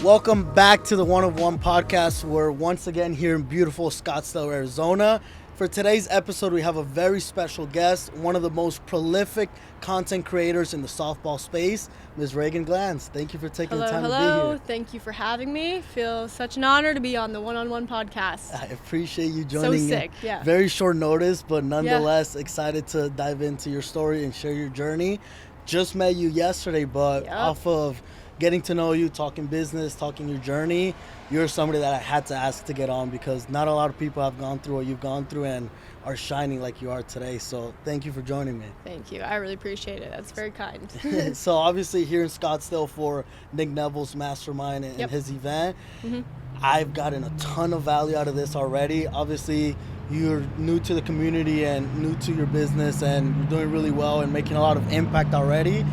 Welcome back to the One of One podcast. We're once again here in beautiful Scottsdale, Arizona. For today's episode, we have a very special guest, one of the most prolific content creators in the softball space, Ms. Reagan Glanz. Thank you for taking the time to be here. Thank you for having me. Feel such an honor to be on the One on One podcast. I appreciate you joining. So sick, yeah. Very short notice, but nonetheless excited to dive into your story and share your journey. Just met you yesterday, but off of getting to know you, talking business, talking your journey, you're somebody that I had to ask to get on because not a lot of people have gone through what you've gone through and are shining like you are today. So thank you for joining me. Thank you. I really appreciate it. That's very kind. So obviously here in Scottsdale for Nick Neville's mastermind and his event, I've gotten a ton of value out of this already. Obviously, you're new to the community and new to your business and you're doing really well and making a lot of impact already.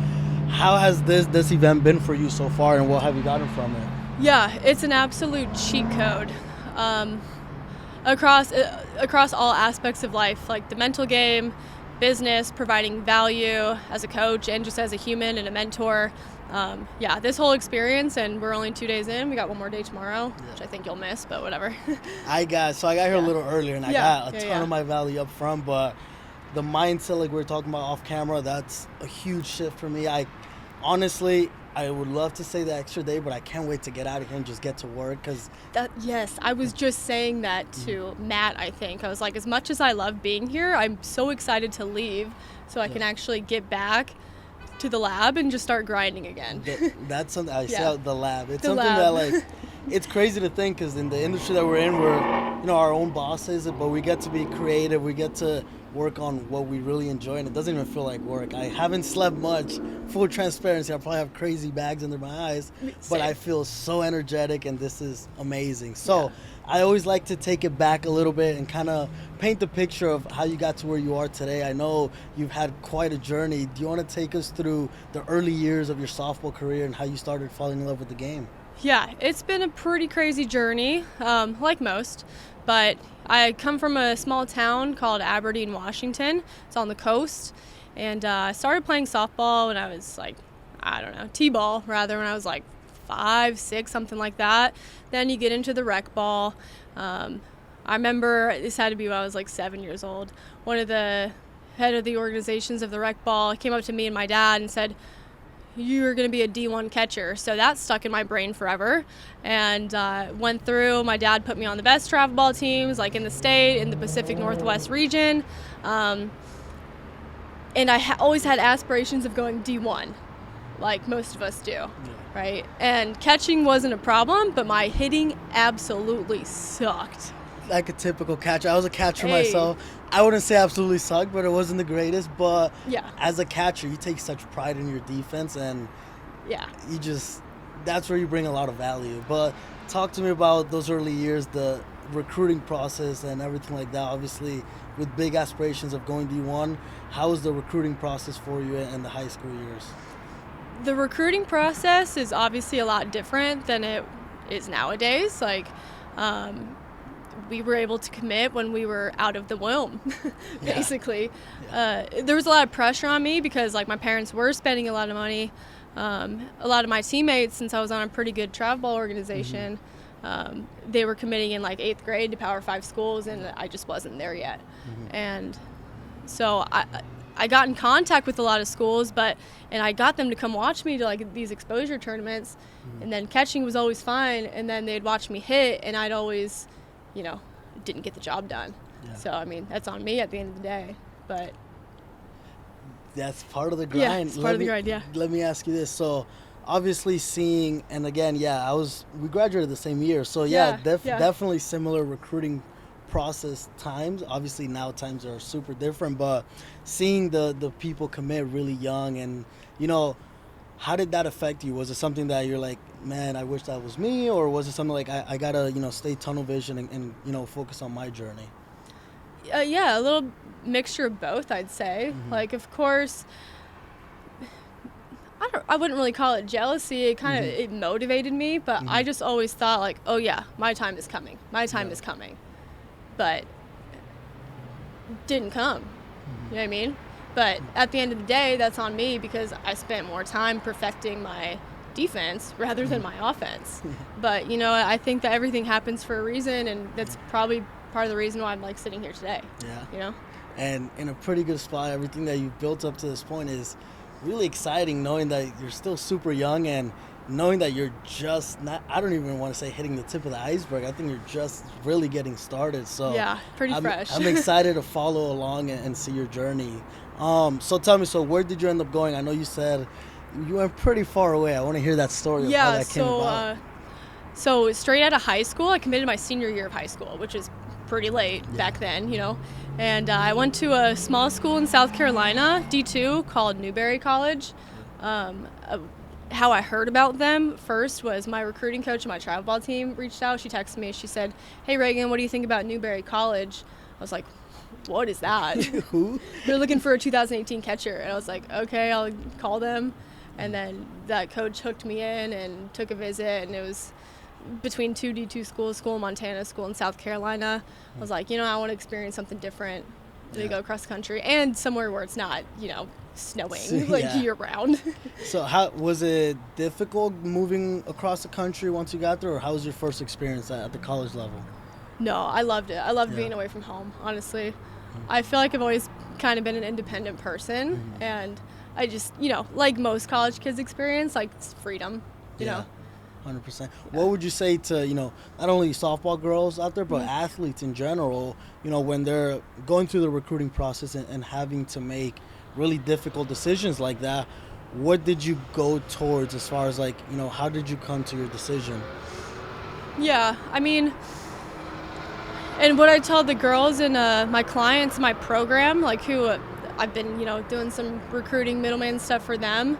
How has this event been for you so far, and what have you gotten from it? Yeah, it's an absolute cheat code across all aspects of life, like the mental game, business, providing value as a coach, and just as a human and a mentor. This whole experience, and we're only 2 days in. We got one more day tomorrow, which I think you'll miss, but whatever. I got here a little earlier, and I got a ton of my value up front, but the mindset, like we were talking about off camera, that's a huge shift for me. Honestly, I would love to say the extra day, but I can't wait to get out of here and just get to work. I was just saying that to Matt, I think. I was like, as much as I love being here, I'm so excited to leave so I can actually get back to the lab and just start grinding again. That's something I say, the lab. It's something that, like, it's crazy to think because in the industry that we're in, we're, our own bosses, but we get to be creative. We get to work on what we really enjoy, and it doesn't even feel like work. I haven't slept much. Full transparency, I probably have crazy bags under my eyes, but I feel so energetic, and this is amazing. So I always like to take it back a little bit and kind of paint the picture of how you got to where you are today. I know you've had quite a journey. Do you want to take us through the early years of your softball career and how you started falling in love with the game? Yeah, it's been a pretty crazy journey, like most, but I come from a small town called Aberdeen, Washington. It's on the coast, and I started playing softball when I was like, t-ball rather, when I was like 5, 6, something like that. Then you get into the rec ball. I remember this had to be when I was like 7 years old. One of the head of the organizations of the rec ball came up to me and my dad and said, "You're going to be a D1 catcher." So that stuck in my brain forever, and went through. My dad put me on the best travel ball teams, like in the state, in the Pacific Northwest region, and I always had aspirations of going D1, like most of us do, right? And catching wasn't a problem, but my hitting absolutely sucked. Like a typical catcher. I was a catcher myself. I wouldn't say absolutely sucked, but it wasn't the greatest. But as a catcher, you take such pride in your defense, and that's where you bring a lot of value. But talk to me about those early years, the recruiting process and everything like that. Obviously, with big aspirations of going D1, how was the recruiting process for you in the high school years? The recruiting process is obviously a lot different than it is nowadays. Like, we were able to commit when we were out of the womb, basically. There was a lot of pressure on me because, like, my parents were spending a lot of money. A lot of my teammates, since I was on a pretty good travel ball organization, they were committing in, like, 8th grade to Power 5 schools, and I just wasn't there yet. And so I got in contact with a lot of schools, and I got them to come watch me to, like, these exposure tournaments, and then catching was always fine, and then they'd watch me hit, and I'd always didn't get the job done. So, I mean, that's on me at the end of the day, but that's part of the grind. Yeah, it's part of the grind, Let me ask you this. So, obviously seeing, and again, we graduated the same year. So, definitely similar recruiting process times. Obviously, now times are super different, but seeing the people commit really young and, how did that affect you? Was it something that you're like, man, I wish that was me? Or was it something like, I gotta, stay tunnel vision and focus on my journey? A little mixture of both, I'd say. Like, of course, I wouldn't really call it jealousy. It kind of, it motivated me, but I just always thought, like, oh yeah, my time is coming. My time is coming. But didn't come. You know what I mean? But at the end of the day, that's on me because I spent more time perfecting my defense rather than my offense. But, you know, I think that everything happens for a reason, and that's probably part of the reason why I'm like sitting here today. Yeah. You know? And in a pretty good spot, everything that you've built up to this point is really exciting, knowing that you're still super young and knowing that you're just not, I don't even want to say hitting the tip of the iceberg. I think you're just really getting started. So yeah, pretty fresh. I'm excited to follow along and see your journey. So tell me, so where did you end up going? I know you said you went pretty far away. I want to hear that story of how that came about. So straight out of high school, I committed my senior year of high school, which is pretty late back then, you know. And I went to a small school in South Carolina, D2, called Newberry College. How I heard about them first was my recruiting coach on my travel ball team reached out. She texted me. She said, "Hey, Reagan, what do you think about Newberry College?" I was like, what is that? Who? They're looking for a 2018 catcher. And I was like, okay, I'll call them. And then that coach hooked me in and took a visit. And it was between two D2 schools, school in Montana, school in South Carolina. I was like, you know, I want to experience something different. They go across the country and somewhere where it's not, you know, snowing year round. So how was it difficult moving across the country once you got there, or how was your first experience at the college level? No, I loved it. I loved being away from home, honestly. I feel like I've always kind of been an independent person, and I just, you know, like most college kids experience, like it's freedom, you know. 100%. Yeah. What would you say to, you know, not only softball girls out there, but athletes in general, you know, when they're going through the recruiting process and having to make really difficult decisions like that? What did you go towards as far as, like, you know, how did you come to your decision? Yeah, I mean, and what I tell the girls and my clients, my program, like who I've been, you know, doing some recruiting middleman stuff for them,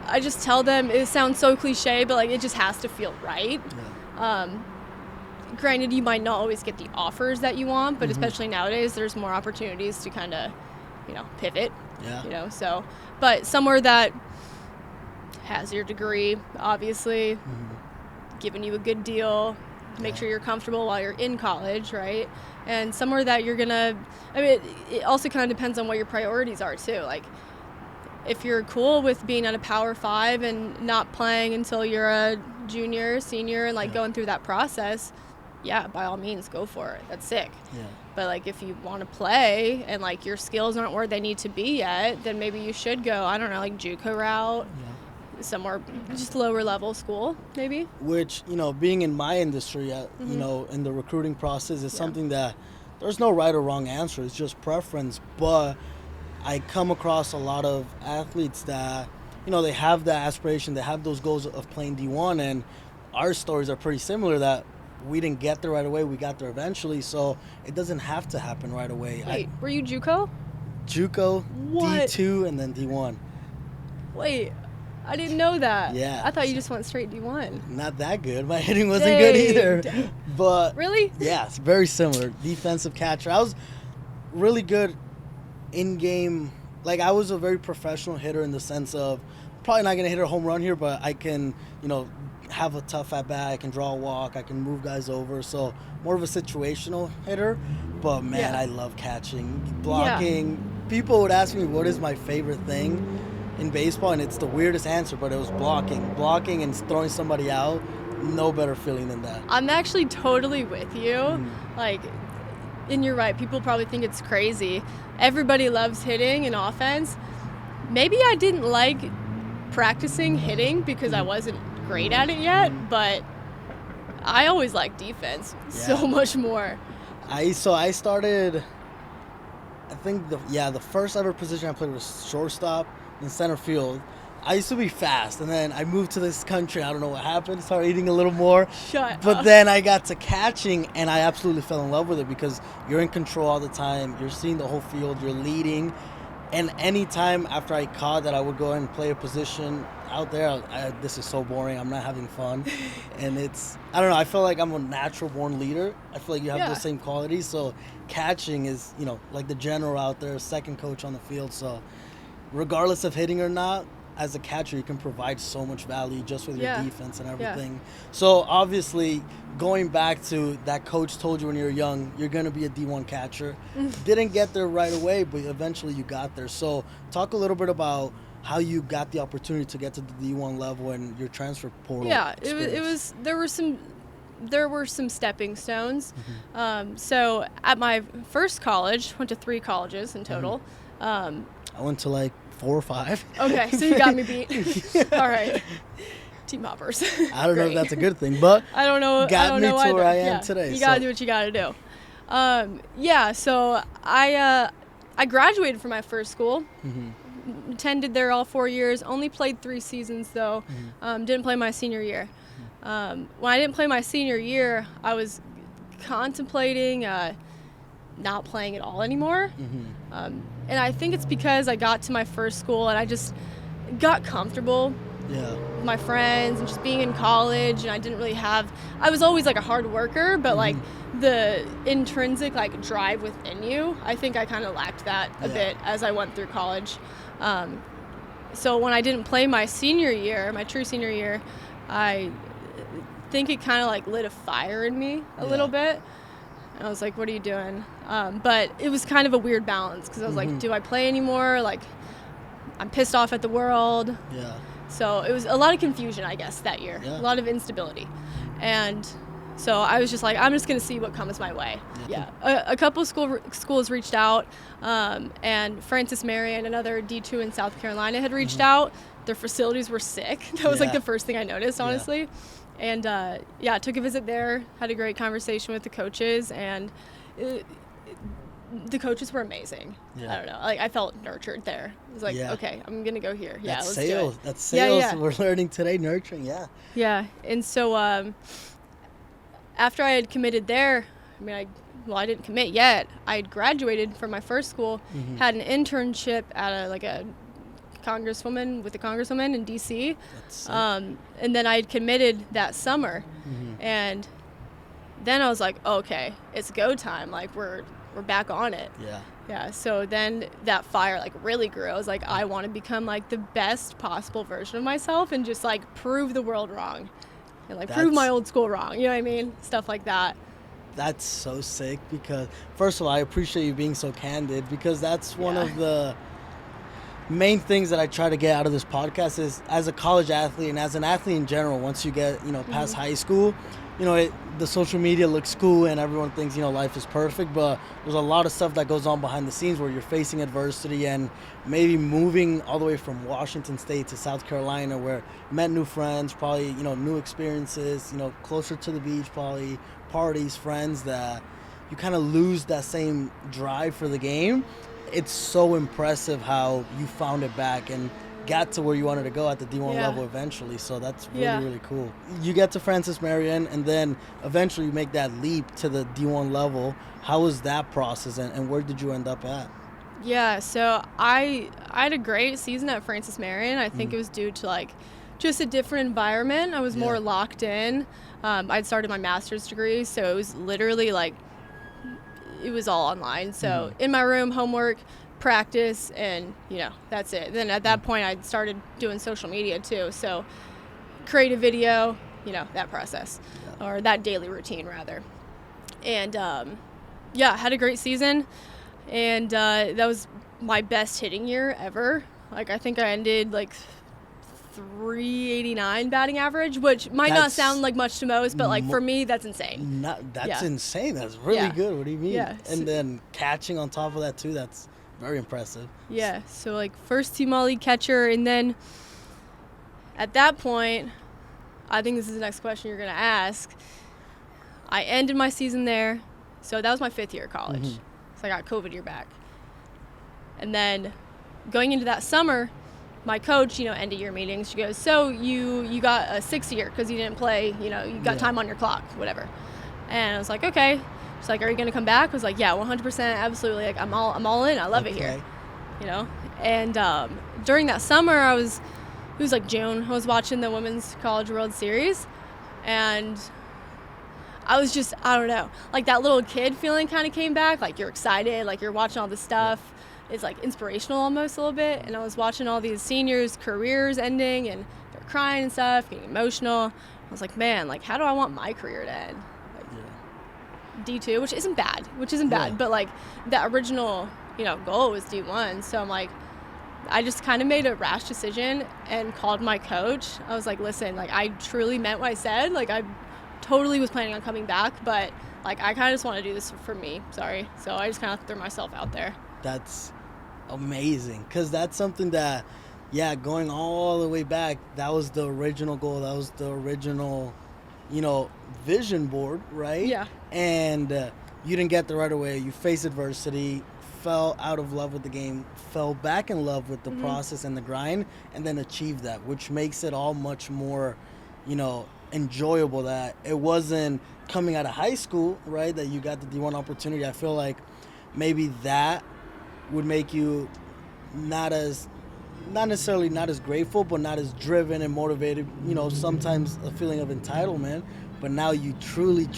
I just tell them, it sounds so cliche, but like it just has to feel right. Granted, you might not always get the offers that you want, but especially nowadays, there's more opportunities to kind of, you know, pivot. You know, so, but somewhere that has your degree, obviously, giving you a good deal, make sure you're comfortable while you're in college, right? And somewhere that you're gonna, I mean, it also kind of depends on what your priorities are too. Like, if you're cool with being at a Power 5 and not playing until you're a junior, senior, and like going through that process, yeah, by all means, go for it. That's sick. But like, if you want to play and like your skills aren't where they need to be yet, then maybe you should go, I don't know, like JUCO route, somewhere just lower level school, maybe. Which, you know, being in my industry, you know, in the recruiting process is something that there's no right or wrong answer. It's just preference. But I come across a lot of athletes that, you know, they have that aspiration, they have those goals of playing D1, and our stories are pretty similar, that we didn't get there right away, we got there eventually, so it doesn't have to happen right away. Wait, were you JUCO? JUCO, what? D2, and then D1. Wait, I didn't know that. Yeah. I thought you just went straight D1. Not that good. My hitting wasn't good either. But really? Yeah, it's very similar. Defensive catcher. I was really good in-game. Like, I was a very professional hitter in the sense of probably not going to hit a home run here, but I can, you know, have a tough at-bat. I can draw a walk. I can move guys over. So more of a situational hitter. But, man, I love catching, blocking. People would ask me what is my favorite thing in baseball, and it's the weirdest answer, but it was blocking and throwing somebody out. No better feeling than that. I'm actually totally with you. Like, and you're right, people probably think it's crazy. Everybody loves hitting and offense. Maybe I didn't like practicing hitting because I wasn't great at it yet, but I always liked defense so much more. I started, I think the first ever position I played was shortstop in center field. I used to be fast, and then I moved to this country. I don't know what happened. Started eating a little more. But then I got to catching, and I absolutely fell in love with it because you're in control all the time. You're seeing the whole field. You're leading. And any time after I caught that I would go and play a position out there, this is so boring. I'm not having fun. And it's, I don't know, I feel like I'm a natural-born leader. I feel like you have those same qualities. So catching is, you know, like the general out there, second coach on the field. So regardless of hitting or not, as a catcher, you can provide so much value just with your defense and everything. Yeah. So obviously, going back to that coach told you when you were young, you're going to be a D1 catcher. Didn't get there right away, but eventually you got there. So talk a little bit about how you got the opportunity to get to the D1 level and your transfer portal. Yeah, it was there were some stepping stones. So at my first college, went to 3 colleges in total. I went to like 4 or 5. Okay, so you got me beat. All right. Team hoppers. I don't know if that's a good thing, but I don't know. Got me to either. where I am today. You gotta do what you gotta do. So I graduated from my first school. Attended there all 4 years. Only played 3 seasons though. Didn't play my senior year. When I didn't play my senior year, I was contemplating not playing at all anymore. And I think it's because I got to my first school and I just got comfortable with my friends and just being in college, and I didn't really I was always like a hard worker, but like the intrinsic like drive within you, I think I kind of lacked that a bit as I went through college. So when I didn't play my senior year, my true senior year, I think it kind of like lit a fire in me a little bit. And I was like, what are you doing? But it was kind of a weird balance because I was like, do I play anymore? Like, I'm pissed off at the world. So it was a lot of confusion, I guess, that year. A lot of instability. And so I was just like, I'm just going to see what comes my way. A couple schools reached out, and Francis Marion, another D2 in South Carolina, had reached out. Their facilities were sick. That was like the first thing I noticed, honestly. And took a visit there, had a great conversation with the coaches, and the coaches were amazing. I don't know. Like, I felt nurtured there. I was like, okay, I'm going to go here. That's let's sales. do it. That's sales we're learning today, nurturing, Yeah, and so after I had committed there, I didn't commit yet. I had graduated from my first school, had an internship at a congresswoman in DC, and then I had committed that summer, and then I was like, okay, it's go time. Like we're back on it. So then that fire like really grew. I was like, I want to become like the best possible version of myself and just like prove the world wrong, and like prove my old school wrong. You know what I mean? Stuff like that. That's so sick because, first of all, I appreciate you being so candid, because that's one of the main things that I try to get out of this podcast is, as a college athlete and as an athlete in general, once you get, past high school, the social media looks cool and everyone thinks, life is perfect, but there's a lot of stuff that goes on behind the scenes where you're facing adversity, and maybe moving all the way from Washington State to South Carolina, where you met new friends, probably, new experiences, closer to the beach, probably parties, friends, that you kind of lose that same drive for the game. It's so impressive how you found it back and got to where you wanted to go at the D1 level eventually. So that's really, really cool. You get to Francis Marion, and then eventually you make that leap to the D1 level. How was that process, and where did you end up at? Yeah, so I had a great season at Francis Marion. I think it was due to like just a different environment. I was more locked in. I'd started my master's degree, so it was literally like, it was all online. So in my room, homework, practice, and that's it. Then at that point I started doing social media too, so create a video, that process, or that daily routine rather. And had a great season, and that was my best hitting year ever. Like, I think I ended like 389 batting average, which might not sound like much to most, but like for me, that's insane. That's insane. That's really good. What do you mean? And So, then catching on top of that too, that's very impressive. So like first team all-league catcher, and then at that point, I think this is the next question you're gonna ask. I ended my season there, so that was my 5th year of college. So I got COVID year back, and then going into that summer, my coach, end of year meetings, she goes, so you got a 6th year because you didn't play, you got time on your clock, whatever. And I was like, okay. She's like, are you gonna come back? I was like, yeah, 100%, absolutely. Like, I'm all in. I love it here, And during that summer, it was like June. I was watching the Women's College World Series, and I was just, I don't know, like that little kid feeling kind of came back. Like, you're excited, like you're watching all this stuff. is like inspirational almost a little bit. And I was watching all these seniors' careers ending and they're crying and stuff, getting emotional. I was like, man, like how do I want my career to end? Like, D2, which isn't bad, but like the original, goal was D1. So I'm like, I just kind of made a rash decision and called my coach. I was like, listen, like I truly meant what I said. Like I totally was planning on coming back, but like I kind of just want to do this for me. Sorry. So I just kind of threw myself out there. That's amazing, because that's something that, going all the way back, that was the original goal. That was the original, vision board, right? Yeah. And you didn't get there right away. You faced adversity, fell out of love with the game, fell back in love with the process and the grind, and then achieved that, which makes it all much more, enjoyable. That it wasn't coming out of high school, right, that you got the D1 opportunity. I feel like maybe that would make you not necessarily not as grateful, but not as driven and motivated, sometimes a feeling of entitlement. But now you truly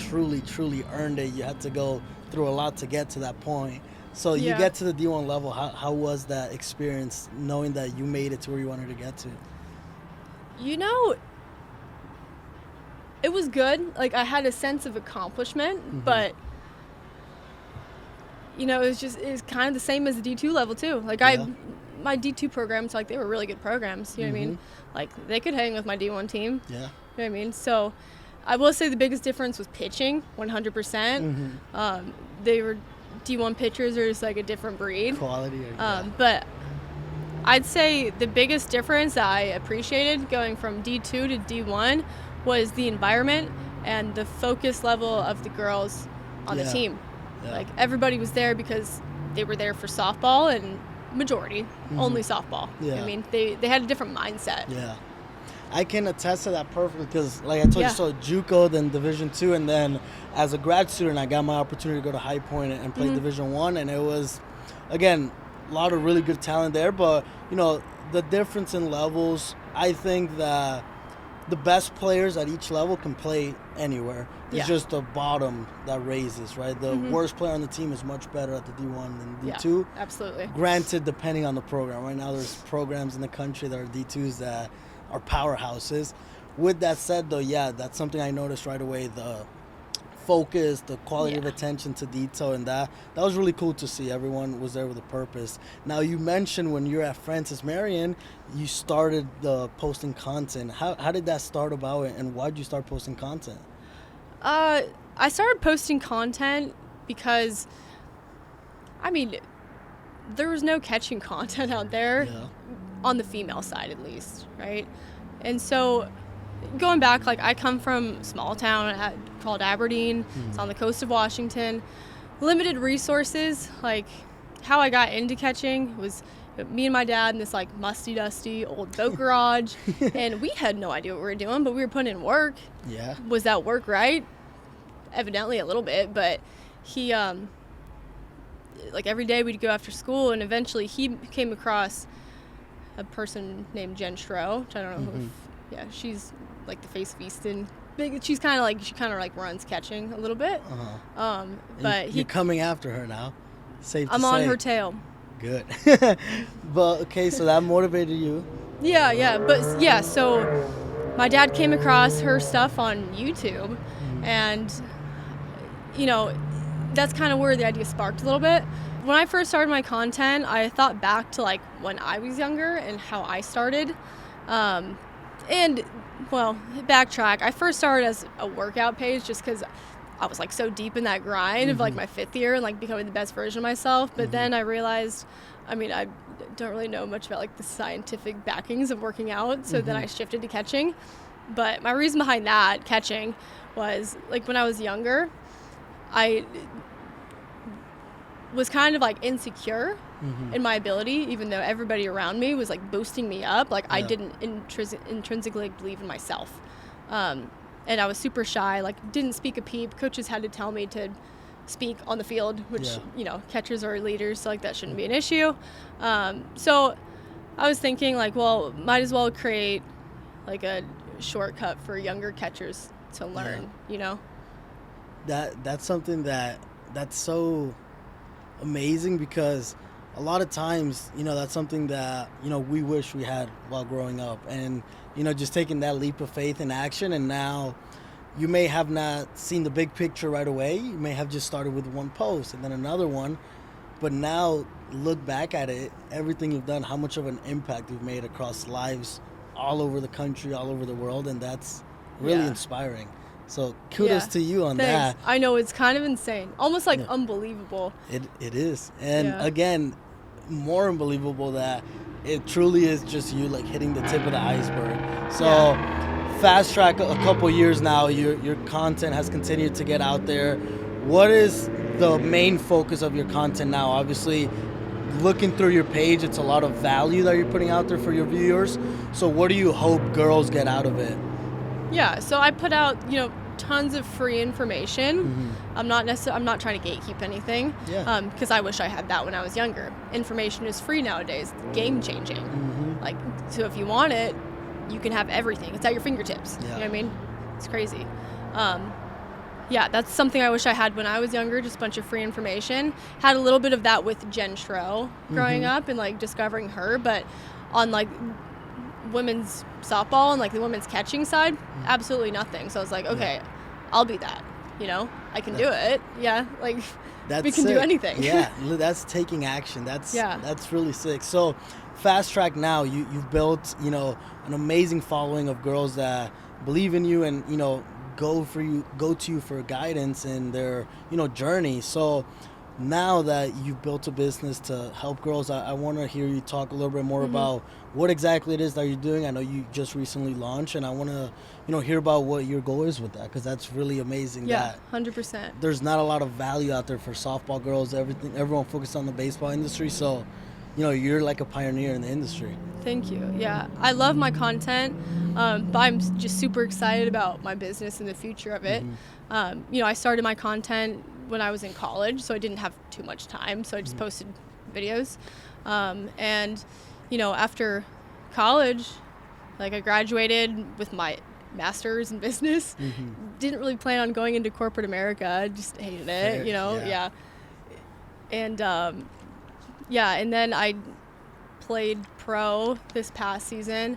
earned it. You had to go through a lot to get to that point. So you get to the D1 level. How was that experience, knowing that you made it to where you wanted to get to? It was good. Like I had a sense of accomplishment, but it was kind of the same as the D2 level too. Like my D2 programs, like they were really good programs. You know what I mean? Like they could hang with my D1 team. Yeah. You know what I mean? So I will say the biggest difference was pitching, 100%. They were D1 pitchers are just like a different breed. Quality. But I'd say the biggest difference that I appreciated going from D2 to D1 was the environment and the focus level of the girls on the team. Yeah. Like everybody was there because they were there for softball, and majority only softball. Yeah. I mean, they had a different mindset. Yeah. I can attest to that perfectly because, like I told you, so JUCO, then Division II, and then as a grad student, I got my opportunity to go to High Point and play Division I, and it was, again, a lot of really good talent there. But, the difference in levels, I think that the best players at each level can play anywhere. It's just the bottom that raises, right? The worst player on the team is much better at the D1 than D2. Yeah, absolutely. Granted, depending on the program. Right now, there's programs in the country that are D2s that are powerhouses. With that said, though, that's something I noticed right away. The focus, the quality of attention to detail, and that was really cool to see. Everyone was there with a purpose. Now, you mentioned when you were at Francis Marion, you started the posting content. How did that start about, and why did you start posting content? I started posting content because, there was no catching content out there, on the female side at least, right? And so going back, like I come from a small town called Aberdeen. It's on the coast of Washington. Limited resources. Like how I got into catching was me and my dad in this like musty, dusty old boat garage, and we had no idea what we were doing, but we were putting in work. Yeah. Was that work right? Evidently a little bit, but he like every day we'd go after school, and eventually he came across a person named Jen Stroh, which I don't know who. Yeah, she's like the face of Easton. She kind of like runs catching a little bit. But you're coming after her now. Safe to I'm say. on her tail. Good. But okay, so that motivated you. So my dad came across her stuff on YouTube, and that's kind of where the idea sparked a little bit. When I first started my content, I thought back to like when I was younger and how I started. Backtrack. I first started as a workout page just because I was like so deep in that grind of like my 5th year and like becoming the best version of myself. But then I realized, I don't really know much about like the scientific backings of working out. So then I shifted to catching. But my reason behind that, catching, was like when I was younger, I was kind of like insecure in my ability, even though everybody around me was like boosting me up. Like I didn't intrinsically believe in myself. And I was super shy, like didn't speak a peep. Coaches had to tell me to speak on the field, which, catchers are leaders, so like that shouldn't be an issue. So I was thinking like, well, might as well create like a shortcut for younger catchers to learn, That's something that's so amazing, because a lot of times, that's something that, we wish we had while growing up. And, just taking that leap of faith and action. And now you may have not seen the big picture right away. You may have just started with one post and then another one. But now look back at it, everything you've done, how much of an impact you've made across lives all over the country, all over the world. And that's really inspiring. So kudos to you on that. I know, it's kind of insane. Almost like unbelievable. It is. And again, more unbelievable that it truly is just you like hitting the tip of the iceberg. So fast track a couple years now, your content has continued to get out there. What is the main focus of your content now? Obviously, looking through your page, it's a lot of value that you're putting out there for your viewers. So what do you hope girls get out of it? Yeah, so I put out, tons of free information. Mm-hmm. I'm not trying to gatekeep anything. Because I wish I had that when I was younger. Information is free nowadays, game changing. Mm-hmm. So if you want it, you can have everything. It's at your fingertips. You know what I mean? It's crazy. That's something I wish I had when I was younger, just a bunch of free information. Had a little bit of that with Jen Schro growing up and like discovering her, but on like women's softball and like the women's catching side, absolutely nothing. So I was like, okay, I'll be that. I can do it. Yeah, like we can do anything. Yeah, that's taking action. That's really sick. So fast track now, you've built an amazing following of girls that believe in you and go to you for guidance in their journey. So now that you've built a business to help girls, I want to hear you talk a little bit more about what exactly it is that you're doing. I know you just recently launched, and I want to hear about what your goal is with that, because that's really amazing. 100%. There's not a lot of value out there for softball girls. Everyone focused on the baseball industry, so you're like a pioneer in the industry. Thank you. Yeah, I love my content, but I'm just super excited about my business and the future of it. I started my content when I was in college, so I didn't have too much time, so I just posted videos. And after college, like I graduated with my master's in business. Didn't really plan on going into corporate America. Just hated it, And and then I played pro this past season.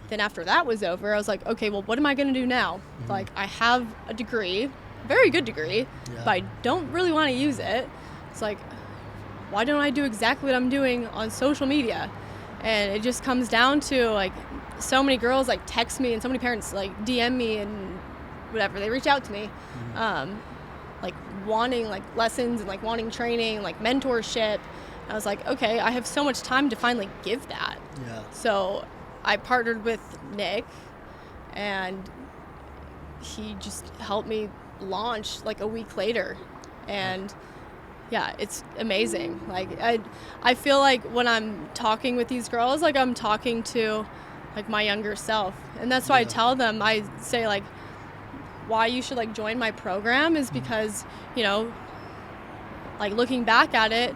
Then after that was over, I was like, okay, well, what am I going to do now? Like, I have a degree, very good degree, but I don't really want to use it. It's like, why don't I do exactly what I'm doing on social media? And it just comes down to like so many girls like text me and so many parents like DM me and whatever, they reach out to me like wanting like lessons and like wanting training, like mentorship. I was like, okay, I have so much time to finally give that. So I partnered with Nick, and he just helped me launch like a week later. And it's amazing. Like I feel like when I'm talking with these girls, like I'm talking to like my younger self. And that's why I tell them, I say like, why you should like join my program is because, like looking back at it,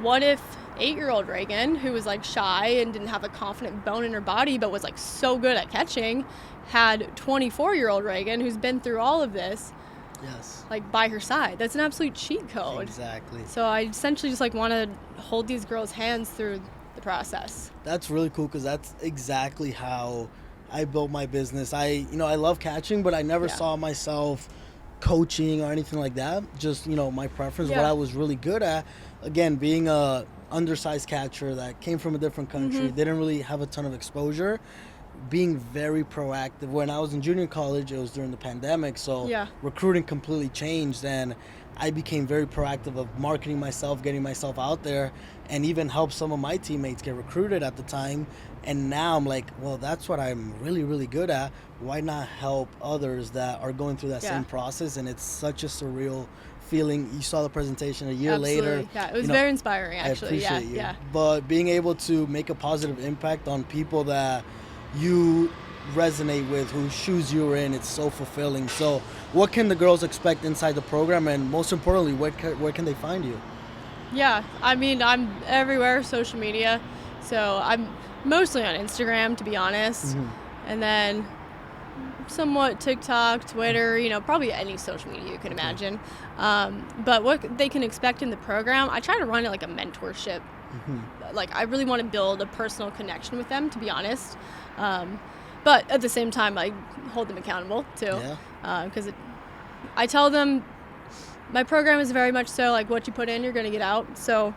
what if 8-year-old Reagan, who was like shy and didn't have a confident bone in her body, but was like so good at catching, had 24-year-old Reagan, who's been through all of this, like by her side. That's an absolute cheat code. Exactly. So I essentially just like want to hold these girls' hands through the process. That's really cool, because that's exactly how I built my business. I love catching, but I never saw myself coaching or anything like that. Just, my preference, what I was really good at. Again, being a undersized catcher that came from a different country, didn't really have a ton of exposure, being very proactive. When I was in junior college, it was during the pandemic, so recruiting completely changed, and I became very proactive of marketing myself, getting myself out there, and even helped some of my teammates get recruited at the time. And now I'm like, well, that's what I'm really, really good at. Why not help others that are going through that same process? And it's such a surreal feeling. You saw the presentation a year later. Yeah, it was very inspiring, actually. I appreciate you. But being able to make a positive impact on people that you resonate with, whose shoes you were in, it's so fulfilling. So what can the girls expect inside the program, and most importantly, where can they find you? I mean, I'm everywhere, social media. So I'm mostly on Instagram, to be honest. And then somewhat TikTok, Twitter, probably any social media you can imagine. But what they can expect in the program, I try to run it like a mentorship Like, I really want to build a personal connection with them, to be honest. But at the same time, I hold them accountable too. Because I tell them my program is very much so like what you put in, you're going to get out. So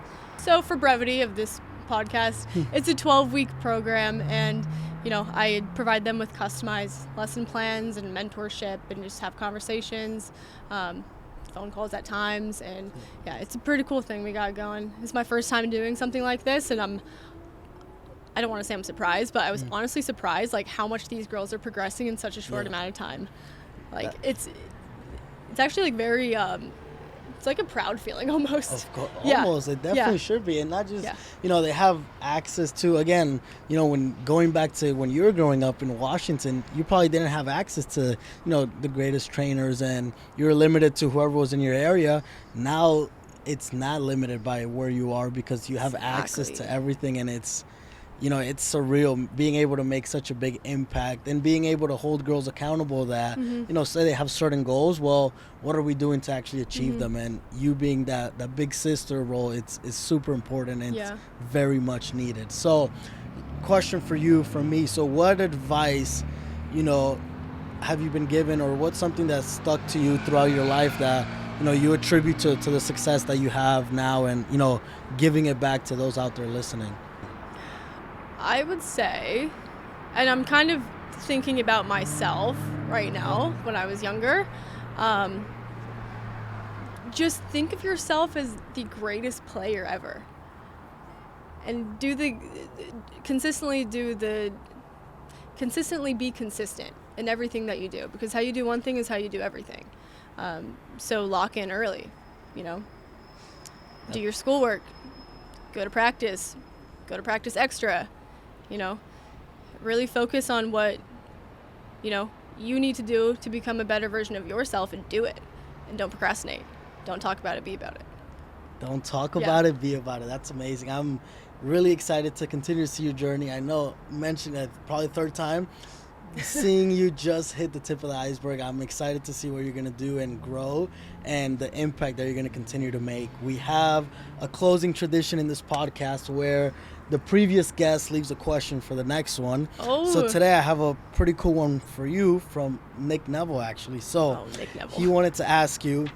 for brevity of this podcast, it's a 12-week program, and I provide them with customized lesson plans and mentorship, and just have conversations, phone calls at times, and it's a pretty cool thing we got going. It's my first time doing something like this, and I don't want to say I'm surprised, but I was honestly surprised like how much these girls are progressing in such a short amount of time. Like it's actually like very it's like a proud feeling almost. Of course, almost. It definitely should be. And not just, they have access to, again, when going back to when you were growing up in Washington, you probably didn't have access to, the greatest trainers, and you were limited to whoever was in your area. Now it's not limited by where you are, because you have access to everything, and it's surreal being able to make such a big impact and being able to hold girls accountable that, say they have certain goals. Well, what are we doing to actually achieve them? And you being that big sister role, it's super important, and it's very much needed. So, question for you from me. So what advice, have you been given, or what's something that's stuck to you throughout your life that, you attribute to the success that you have now, and, giving it back to those out there listening? I would say, and I'm kind of thinking about myself right now when I was younger, just think of yourself as the greatest player ever, and consistently be consistent in everything that you do, because how you do one thing is how you do everything. So lock in early, do your schoolwork, go to practice extra. Really focus on what, you need to do to become a better version of yourself, and do it. And don't procrastinate. Don't talk about it, be about it. Don't talk about it, be about it. That's amazing. I'm really excited to continue to see your journey. I know, mentioned it probably third time, seeing you just hit the tip of the iceberg. I'm excited to see what you're going to do and grow, and the impact that you're going to continue to make. We have a closing tradition in this podcast where the previous guest leaves a question for the next one. So today I have a pretty cool one for you from Nick Neville, actually. So Nick Neville. He wanted to ask you,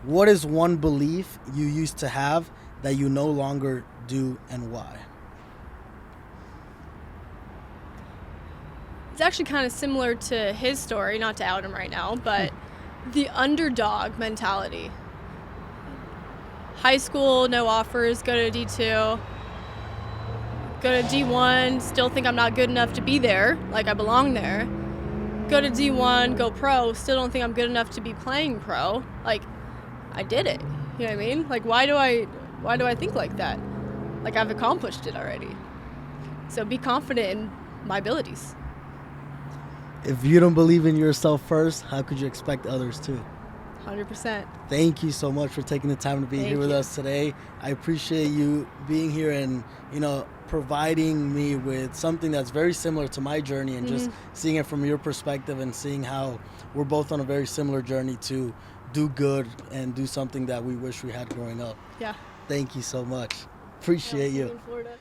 what is one belief you used to have that you no longer do, and why? It's actually kind of similar to his story, not to out him right now, but the underdog mentality. High school, no offers, go to D2, go to D1, still think I'm not good enough to be there, like I belong there. Go to D1, go pro, still don't think I'm good enough to be playing pro. Like, I did it. You know what I mean? Like, why do I think like that? Like, I've accomplished it already. So be confident in my abilities. If you don't believe in yourself first, how could you expect others to? 100%. Thank you so much for taking the time to be here with us today. I appreciate you being here and, providing me with something that's very similar to my journey, and just seeing it from your perspective, and seeing how we're both on a very similar journey to do good and do something that we wish we had growing up. Yeah. Thank you so much. Appreciate you. In Florida.